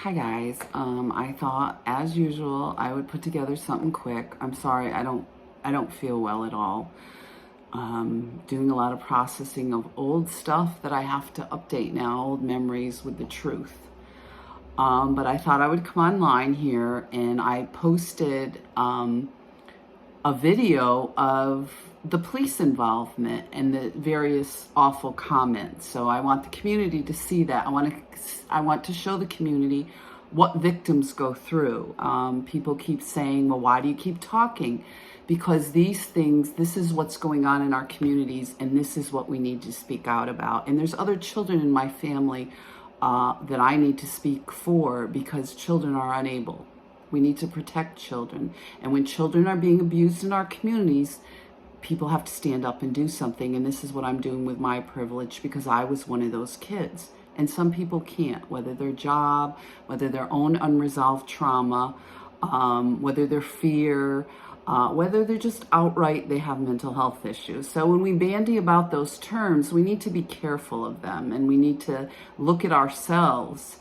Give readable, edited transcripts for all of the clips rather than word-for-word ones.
Hi guys. I thought, as usual, I would put together something quick. I'm sorry, I don't feel well at all. Doing a lot of processing of old stuff that I have to update now, old memories with the truth. But I thought I would come online here, and I posted a video of the police involvement and the various awful comments. So I want the community to see that. I want to show the community what victims go through. People keep saying, well, why do you keep talking? Because these things, this is what's going on in our communities, and this is what we need to speak out about. And there's other children in my family that I need to speak for, because children are unable. We need to protect children. And when children are being abused in our communities, people have to stand up and do something. And this is what I'm doing with my privilege, because I was one of those kids. And some people can't, whether their job, whether their own unresolved trauma, whether their fear, whether they're just outright, they have mental health issues. So when we bandy about those terms, we need to be careful of them, and we need to look at ourselves.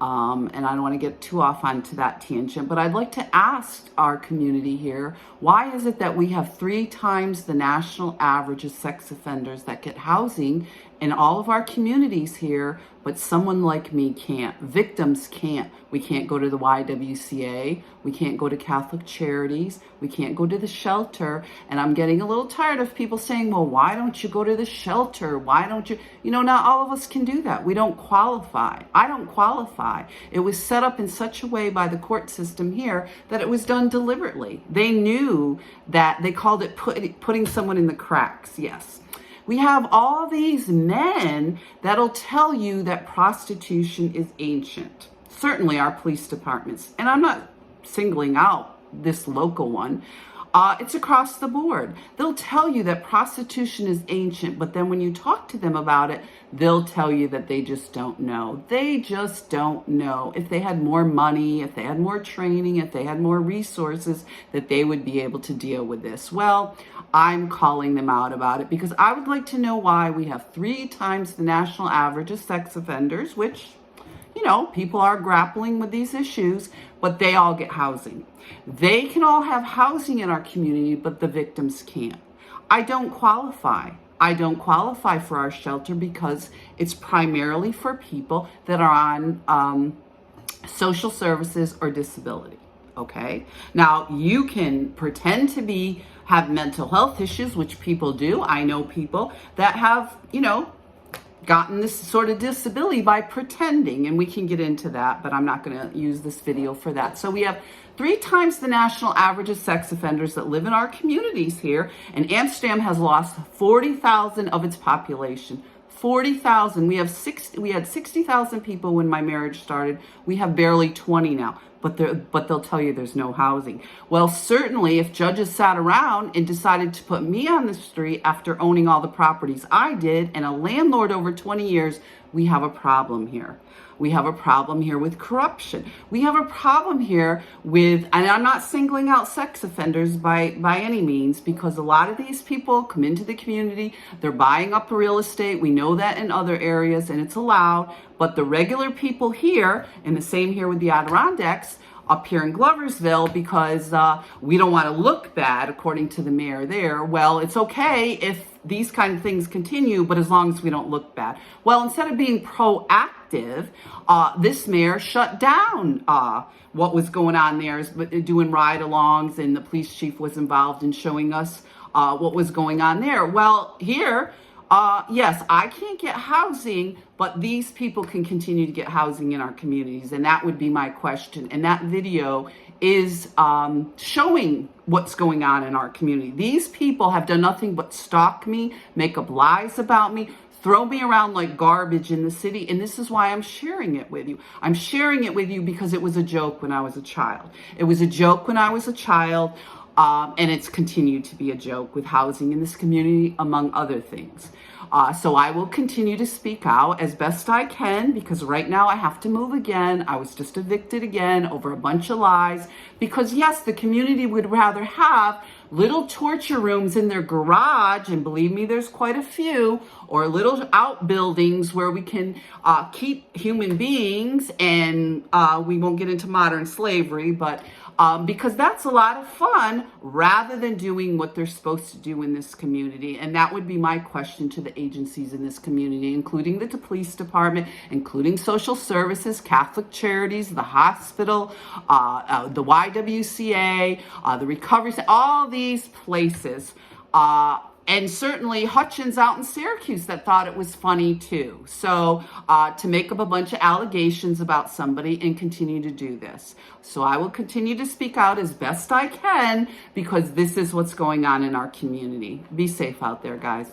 And I don't want to get too off onto that tangent, but I'd like to ask our community here, why is it that we have 3 times the national average of sex offenders that get housing in all of our communities here, but someone like me can't? Victims can't. We can't go to the YWCA. We can't go to Catholic Charities. We can't go to the shelter. And I'm getting a little tired of people saying, well, why don't you go to the shelter? Why don't you? Not all of us can do that. We don't qualify. I don't qualify. It was set up in such a way by the court system here that it was done deliberately. They knew that. They called it putting someone in the cracks. Yes. We have all these men that'll tell you that prostitution is ancient. Certainly our police departments. And I'm not singling out this local one. It's across the board. They'll tell you that prostitution is ancient, but then when you talk to them about it, they'll tell you that they just don't know. They just don't know. If they had more money, if they had more training, if they had more resources, that they would be able to deal with this. Well, I'm calling them out about it, because I would like to know why we have 3 times the national average of sex offenders, which, people are grappling with these issues, but they all get housing. They can all have housing in our community, but the victims can't. I don't qualify. I don't qualify for our shelter because it's primarily for people that are on social services or disability. Okay. Now you can pretend to have mental health issues, which people do. I know people that have, gotten this sort of disability by pretending, and we can get into that, but I'm not going to use this video for that. So we have 3 times the national average of sex offenders that live in our communities here, and Amsterdam has lost 40,000 of its population. 40,000. We had 60,000 people when my marriage started. We have barely 20 now. But they'll tell you there's no housing. Well, certainly if judges sat around and decided to put me on the street after owning all the properties I did, and a landlord over 20 years, we have a problem here. We have a problem here with corruption. We have a problem here with, and I'm not singling out sex offenders by any means, because a lot of these people come into the community, they're buying up real estate. We know that in other areas, and it's allowed. But the regular people here, and the same here with the Adirondacks, up here in Gloversville, because we don't want to look bad, according to the mayor there. Well, it's okay if these kind of things continue, but as long as we don't look bad. Well, instead of being proactive, this mayor shut down what was going on there, doing ride-alongs, and the police chief was involved in showing us what was going on there. Well, here, yes, I can't get housing, but these people can continue to get housing in our communities. And that would be my question. And that video is showing what's going on in our community. These people have done nothing but stalk me, make up lies about me, throw me around like garbage in the city. And this is why I'm sharing it with you. I'm sharing it with you because it was a joke when I was a child. It was a joke when I was a child. And it's continued to be a joke with housing in this community, among other things. So I will continue to speak out as best I can, because right now I have to move again. I was just evicted again over a bunch of lies, because yes, the community would rather have little torture rooms in their garage, and believe me, there's quite a few, or little outbuildings where we can keep human beings, and we won't get into modern slavery, but because that's a lot of fun, rather than doing what they're supposed to do in this community. And that would be my question to the agencies in this community, including the police department, including social services, Catholic Charities, the hospital, the YWCA, the recovery, all these places. And certainly Hutchins out in Syracuse that thought it was funny too. So to make up a bunch of allegations about somebody and continue to do this. So I will continue to speak out as best I can, because this is what's going on in our community. Be safe out there, guys.